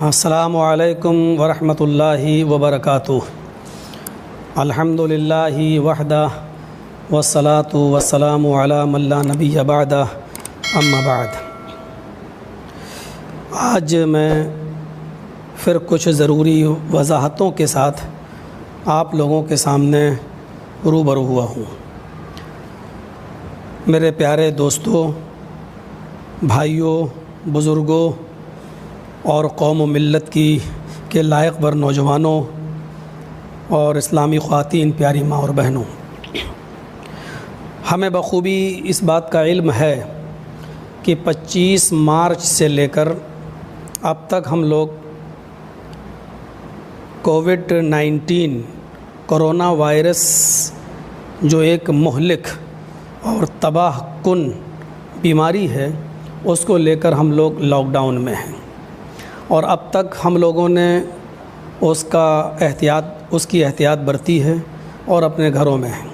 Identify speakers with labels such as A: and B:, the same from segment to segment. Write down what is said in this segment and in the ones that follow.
A: السلام علیکم ورحمۃ اللہ وبرکاتہ۔ الحمدللہ وحدہ والصلاۃ والسلام علی من لا نبی بعدہ اما بعد۔ آج میں پھر کچھ ضروری وضاحتوں کے ساتھ آپ لوگوں کے سامنے روبرو ہوا ہوں۔ میرے پیارے دوستوں، بھائیوں، بزرگوں اور قوم و ملت کے لائق بر نوجوانوں اور اسلامی خواتین، پیاری ماں اور بہنوں، ہمیں بخوبی اس بات کا علم ہے کہ 25 مارچ سے لے کر اب تک ہم لوگ کووڈ-19 کرونا وائرس جو ایک مہلک اور تباہ کن بیماری ہے، اس کو لے کر ہم لوگ لاک ڈاؤن میں ہیں، اور اب تک ہم لوگوں نے اس کی احتیاط برتی ہے اور اپنے گھروں میں ہیں۔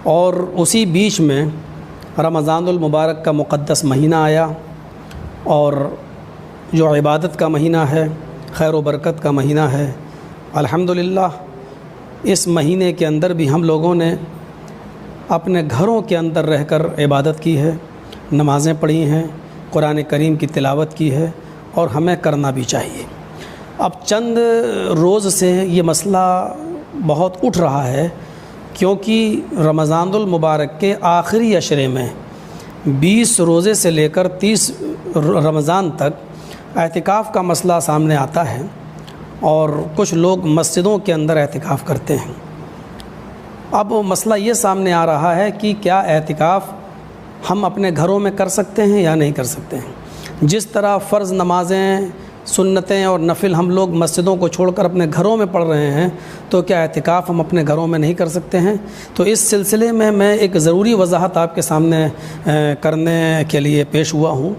A: اور اسی بیچ میں رمضان المبارک کا مقدس مہینہ آیا، اور جو عبادت کا مہینہ ہے، خیر و برکت کا مہینہ ہے۔ الحمدللہ اس مہینے کے اندر بھی ہم لوگوں نے اپنے گھروں کے اندر رہ کر عبادت کی ہے، نمازیں پڑھی ہیں، قرآن کریم کی تلاوت کی ہے، اور ہمیں کرنا بھی چاہیے۔ اب چند روز سے یہ مسئلہ بہت اٹھ رہا ہے، کیونکہ رمضان المبارک کے آخری عشرے میں 20 روزے سے لے کر 30 رمضان تک اعتکاف کا مسئلہ سامنے آتا ہے، اور کچھ لوگ مسجدوں کے اندر اعتکاف کرتے ہیں۔ اب مسئلہ یہ سامنے آ رہا ہے کہ کیا اعتکاف ہم اپنے گھروں میں کر سکتے ہیں یا نہیں کر سکتے ہیں؟ جس طرح فرض نمازیں، سنتیں اور نفل ہم لوگ مسجدوں کو چھوڑ کر اپنے گھروں میں پڑھ رہے ہیں، تو کیا اعتکاف ہم اپنے گھروں میں نہیں کر سکتے ہیں؟ تو اس سلسلے میں ایک ضروری وضاحت آپ کے سامنے کرنے کے لیے پیش ہوا ہوں،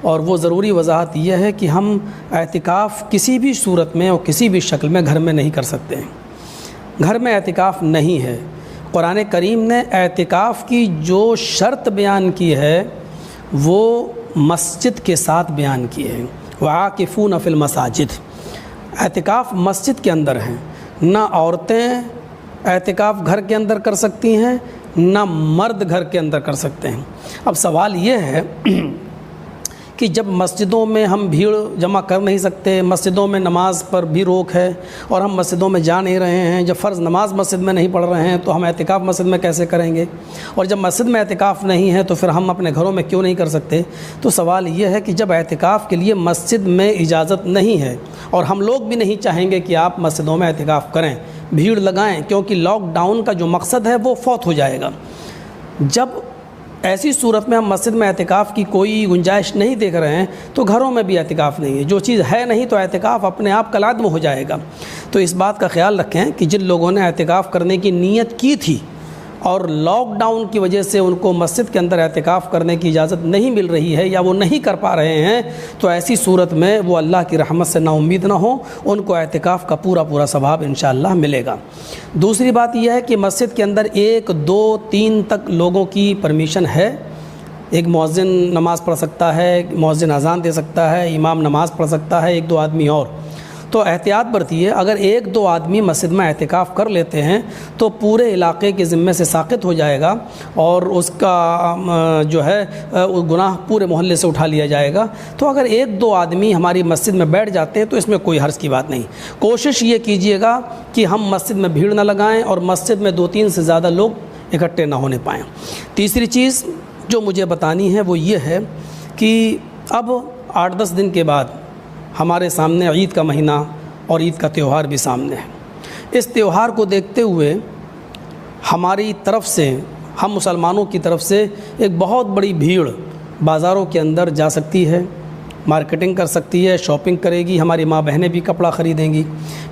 A: اور وہ ضروری وضاحت یہ ہے کہ ہم اعتکاف کسی بھی صورت میں اور کسی بھی شکل میں گھر میں نہیں کر سکتے ہیں۔ گھر میں اعتکاف نہیں ہے۔ قرآن کریم نے اعتکاف کی جو شرط بیان کی ہے وہ مسجد کے ساتھ بیان کی ہے۔ وعاکفون فی المساجد، اعتکاف مسجد کے اندر ہیں۔ نہ عورتیں اعتکاف گھر کے اندر کر سکتی ہیں، نہ مرد گھر کے اندر کر سکتے ہیں۔ اب سوال یہ ہے کہ جب مسجدوں میں ہم بھیڑ جمع کر نہیں سکتے، مسجدوں میں نماز پر بھی روک ہے، اور ہم مسجدوں میں جا نہیں رہے ہیں، جب فرض نماز مسجد میں نہیں پڑھ رہے ہیں تو ہم اعتکاف مسجد میں کیسے کریں گے؟ اور جب مسجد میں اعتکاف نہیں ہے تو پھر ہم اپنے گھروں میں کیوں نہیں کر سکتے؟ تو سوال یہ ہے کہ جب اعتکاف کے لیے مسجد میں اجازت نہیں ہے، اور ہم لوگ بھی نہیں چاہیں گے کہ آپ مسجدوں میں اعتکاف کریں، بھیڑ لگائیں، کیونکہ لاک ڈاؤن کا جو مقصد ہے وہ فوت ہو جائے گا۔ جب ایسی صورت میں ہم مسجد میں اعتکاف کی کوئی گنجائش نہیں دیکھ رہے ہیں تو گھروں میں بھی اعتکاف نہیں ہے۔ جو چیز ہے نہیں تو اعتکاف اپنے آپ کالعدم ہو جائے گا۔ تو اس بات کا خیال رکھیں کہ جن لوگوں نے اعتکاف کرنے کی نیت کی تھی اور لاک ڈاؤن کی وجہ سے ان کو مسجد کے اندر اعتکاف کرنے کی اجازت نہیں مل رہی ہے یا وہ نہیں کر پا رہے ہیں، تو ایسی صورت میں وہ اللہ کی رحمت سے نا امید نہ ہوں، ان کو اعتکاف کا پورا ثواب انشاءاللہ ملے گا۔ دوسری بات یہ ہے کہ مسجد کے اندر 1، 2، 3 تک لوگوں کی پرمیشن ہے۔ ایک مؤذن نماز پڑھ سکتا ہے، مؤذن اذان دے سکتا ہے، امام نماز پڑھ سکتا ہے، 1، 2 آدمی اور۔ تو احتیاط برتیے، اگر 1، 2 آدمی مسجد میں اعتکاف کر لیتے ہیں تو پورے علاقے کے ذمے سے ساقط ہو جائے گا، اور اس کا جو ہے گناہ پورے محلے سے اٹھا لیا جائے گا۔ تو اگر 1، 2 آدمی ہماری مسجد میں بیٹھ جاتے ہیں تو اس میں کوئی حرج کی بات نہیں۔ کوشش یہ کیجیے گا کہ ہم مسجد میں بھیڑ نہ لگائیں اور مسجد میں 2-3 سے زیادہ لوگ اکٹھے نہ ہونے پائیں۔ تیسری چیز جو مجھے بتانی ہے وہ یہ ہے کہ اب 8-10 دن کے بعد ہمارے سامنے عید کا مہینہ اور عید کا تہوار بھی سامنے ہے۔ اس تہوار کو دیکھتے ہوئے ہماری طرف سے، ہم مسلمانوں کی طرف سے ایک بہت بڑی بھیڑ بازاروں کے اندر جا سکتی ہے، مارکیٹنگ کر سکتی ہے، شاپنگ کرے گی، ہماری ماں بہنیں بھی کپڑا خریدیں گی۔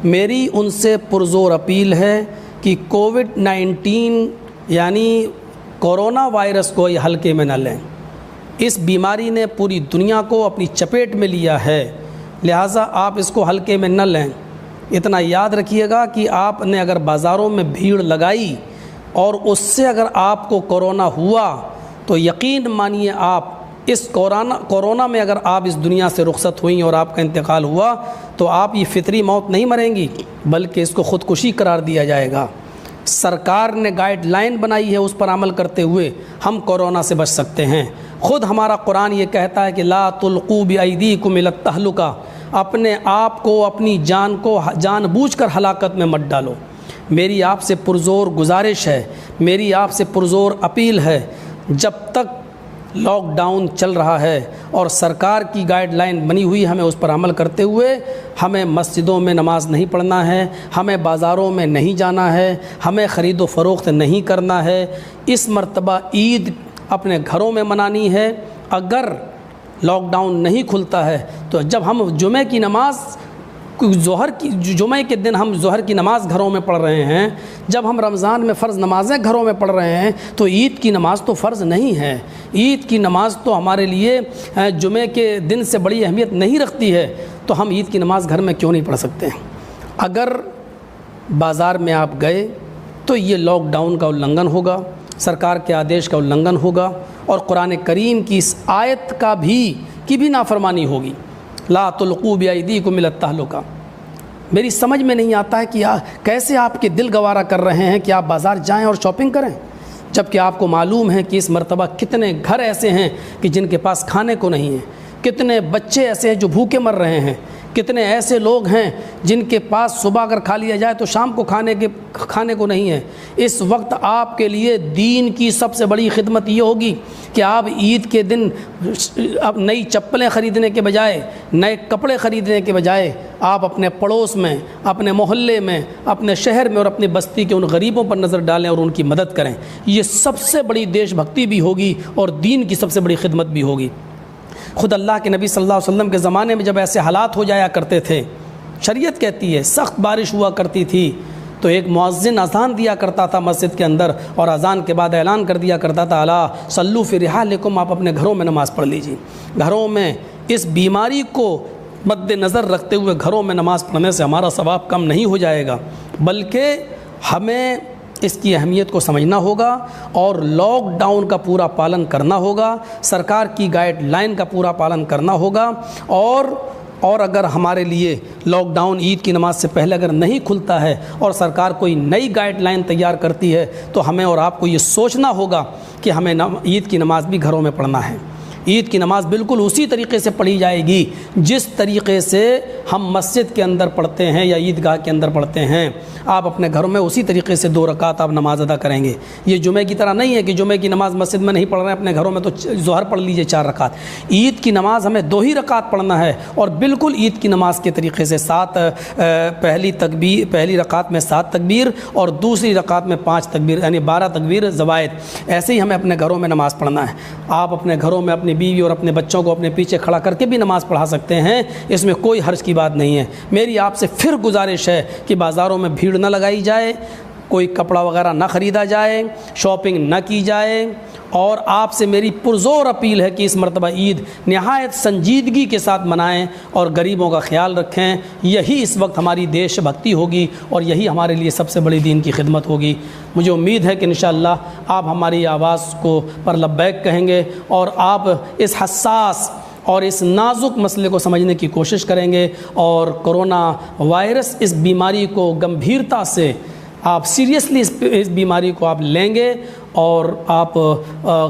A: میری ان سے پرزور اپیل ہے کہ کووڈ-19 یعنی کورونا وائرس کو یہ ہلکے میں نہ لیں۔ اس بیماری نے پوری دنیا کو اپنی چپیٹ میں لیا ہے، لہٰذا آپ اس کو ہلکے میں نہ لیں۔ اتنا یاد رکھیے گا کہ آپ نے اگر بازاروں میں بھیڑ لگائی اور اس سے اگر آپ کو کورونا ہوا تو یقین مانیے آپ اس کورونا میں اگر آپ اس دنیا سے رخصت ہوئیں اور آپ کا انتقال ہوا تو آپ یہ فطری موت نہیں مریں گی، بلکہ اس کو خودکشی قرار دیا جائے گا۔ سرکار نے گائیڈ لائن بنائی ہے، اس پر عمل کرتے ہوئے ہم کورونا سے بچ سکتے ہیں۔ خود ہمارا قرآن یہ کہتا ہے کہ لا تلقوا بایدیکم الی التہلکہ، اپنے آپ کو، اپنی جان کو جان بوجھ کر ہلاکت میں مت ڈالو۔ میری آپ سے پرزور گزارش ہے، میری آپ سے پرزور اپیل ہے، جب تک لاک ڈاؤن چل رہا ہے اور سرکار کی گائیڈ لائن بنی ہوئی، ہمیں اس پر عمل کرتے ہوئے ہمیں مسجدوں میں نماز نہیں پڑھنا ہے، ہمیں بازاروں میں نہیں جانا ہے، ہمیں خرید و فروخت نہیں کرنا ہے۔ اس مرتبہ عید اپنے گھروں میں منانی ہے۔ اگر لاک ڈاؤن نہیں کھلتا ہے تو جب ہم جمعہ کی نماز جمعہ کے دن ہم ظہر کی نماز گھروں میں پڑھ رہے ہیں، جب ہم رمضان میں فرض نمازیں گھروں میں پڑھ رہے ہیں تو عید کی نماز تو فرض نہیں ہے۔ عید کی نماز تو ہمارے لیے جمعہ کے دن سے بڑی اہمیت نہیں رکھتی ہے، تو ہم عید کی نماز گھر میں کیوں نہیں پڑھ سکتے ہیں؟ اگر بازار میں آپ گئے تو یہ لاک ڈاؤن کا النگھن ہوگا، سرکار کے آدیش کا النگھن ہوگا، اور قرآن کریم کی اس آیت کی بھی نافرمانی ہوگی۔ لا تلقوا بایدیکم الی التہلکہ۔ میری سمجھ میں نہیں آتا ہے کہ کیسے آپ کے دل گوارا کر رہے ہیں کہ آپ بازار جائیں اور شاپنگ کریں، جبکہ آپ کو معلوم ہے کہ اس مرتبہ کتنے گھر ایسے ہیں کہ جن کے پاس کھانے کو نہیں ہے، کتنے بچے ایسے ہیں جو بھوکے مر رہے ہیں، کتنے ایسے لوگ ہیں جن کے پاس صبح اگر کھا لیا جائے تو شام کو کھانے کو نہیں ہے۔ اس وقت آپ کے لیے دین کی سب سے بڑی خدمت یہ ہوگی کہ آپ عید کے دن اب نئی چپلیں خریدنے کے بجائے، نئے کپڑے خریدنے کے بجائے، آپ اپنے پڑوس میں، اپنے محلے میں، اپنے شہر میں اور اپنی بستی کے ان غریبوں پر نظر ڈالیں اور ان کی مدد کریں۔ یہ سب سے بڑی دیش بھکتی بھی ہوگی اور دین کی سب سے بڑی خدمت بھی ہوگی۔ خود اللہ کے نبی صلی اللہ علیہ وسلم کے زمانے میں جب ایسے حالات ہو جایا کرتے تھے، شریعت کہتی ہے سخت بارش ہوا کرتی تھی، تو ایک مؤذن اذان دیا کرتا تھا مسجد کے اندر، اور اذان کے بعد اعلان کر دیا کرتا تھا الا صلوا فی رحالکم، آپ اپنے گھروں میں نماز پڑھ لیجیے۔ گھروں میں اس بیماری کو مد نظر رکھتے ہوئے گھروں میں نماز پڑھنے سے ہمارا ثواب کم نہیں ہو جائے گا، بلکہ ہمیں اس کی اہمیت کو سمجھنا ہوگا اور لاک ڈاؤن کا پورا پالن کرنا ہوگا، سرکار کی گائیڈ لائن کا پورا پالن کرنا ہوگا، اور اگر ہمارے لیے لاک ڈاؤن عید کی نماز سے پہلے اگر نہیں کھلتا ہے اور سرکار کوئی نئی گائیڈ لائن تیار کرتی ہے تو ہمیں اور آپ کو یہ سوچنا ہوگا کہ ہمیں عید کی نماز بھی گھروں میں پڑھنا ہے۔ عید کی نماز بالکل اسی طریقے سے پڑھی جائے گی جس طریقے سے ہم مسجد کے اندر پڑھتے ہیں یا عیدگاہ کے اندر پڑھتے ہیں۔ آپ اپنے گھروں میں اسی طریقے سے 2 رکعت آپ نماز ادا کریں گے۔ یہ جمعہ کی طرح نہیں ہے کہ جمعہ کی نماز مسجد میں نہیں پڑھ رہے ہیں، اپنے گھروں میں تو ظہر پڑھ لیجئے 4 رکعت۔ عید کی نماز ہمیں 2 ہی رکعت پڑھنا ہے، اور بالکل عید کی نماز کے طریقے سے پہلی رکعت میں 7 تکبیر اور دوسری رکعت میں 5 تکبیر، یعنی 12 تکبیر زوائد۔ ایسے ہی ہمیں اپنے گھروں میں نماز پڑھنا ہے۔ آپ اپنے گھروں میں اپنی بیوی اور اپنے بچوں کو اپنے پیچھے کھڑا کر کے بھی نماز پڑھا سکتے ہیں، اس میں کوئی حرج کی بات نہیں ہے۔ میری آپ سے پھر گزارش ہے کہ بازاروں میں بھیڑ نہ لگائی جائے، کوئی کپڑا وغیرہ نہ خریدا جائے، شاپنگ نہ کی جائے، اور آپ سے میری پرزور اپیل ہے کہ اس مرتبہ عید نہایت سنجیدگی کے ساتھ منائیں اور غریبوں کا خیال رکھیں۔ یہی اس وقت ہماری دیش بھکتی ہوگی اور یہی ہمارے لیے سب سے بڑی دین کی خدمت ہوگی۔ مجھے امید ہے کہ انشاءاللہ آپ ہماری آواز کو پر لبیک کہیں گے اور آپ اس حساس اور اس نازک مسئلے کو سمجھنے کی کوشش کریں گے، اور کرونا وائرس اس بیماری کو گمبھیرتا سے آپ سیریسلی اس بیماری کو آپ لیں گے اور آپ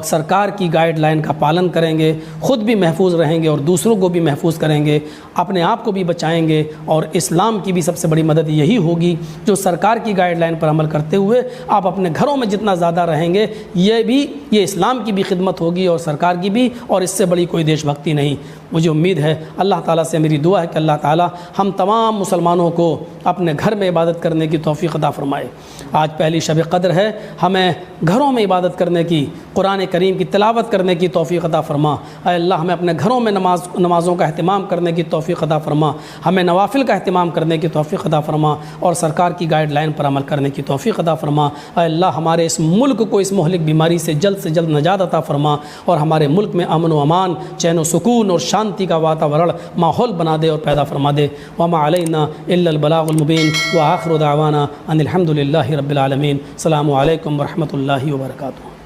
A: سرکار کی گائیڈ لائن کا پالن کریں گے، خود بھی محفوظ رہیں گے اور دوسروں کو بھی محفوظ کریں گے، اپنے آپ کو بھی بچائیں گے، اور اسلام کی بھی سب سے بڑی مدد یہی ہوگی جو سرکار کی گائیڈ لائن پر عمل کرتے ہوئے آپ اپنے گھروں میں جتنا زیادہ رہیں گے، یہ اسلام کی بھی خدمت ہوگی اور سرکار کی بھی، اور اس سے بڑی کوئی دیش بھکتی نہیں۔ مجھے امید ہے، اللہ تعالیٰ سے میری دعا ہے کہ اللہ تعالیٰ ہم تمام مسلمانوں کو اپنے گھر میں عبادت کرنے کی توفیق عطا فرمائے۔ آج پہلی شب قدر ہے، ہمیں گھروں میں عبادت کرنے کی، قرآن کریم کی تلاوت کرنے کی توفیق عطا فرما۔ اے اللہ ہمیں اپنے گھروں میں نمازوں کا اہتمام کرنے کی توفیق عطا فرما، ہمیں نوافل کا اہتمام کرنے کی توفیق عطا فرما، اور سرکار کی گائیڈ لائن پر عمل کرنے کی توفیق عطا فرما۔ اے اللہ ہمارے اس ملک کو اس مہلک بیماری سے جلد نجات عطا فرما، اور ہمارے ملک میں امن و امان، چین و سکون اور شانتی کا واتاورن ماحول بنا دے اور پیدا فرما دے۔ وما علینا الا البلاغ المبین، وآخر دعوانا ان الحمد للہ رب العالمین۔ السلام علیکم ورحمۃ اللہ وبرکاتہ۔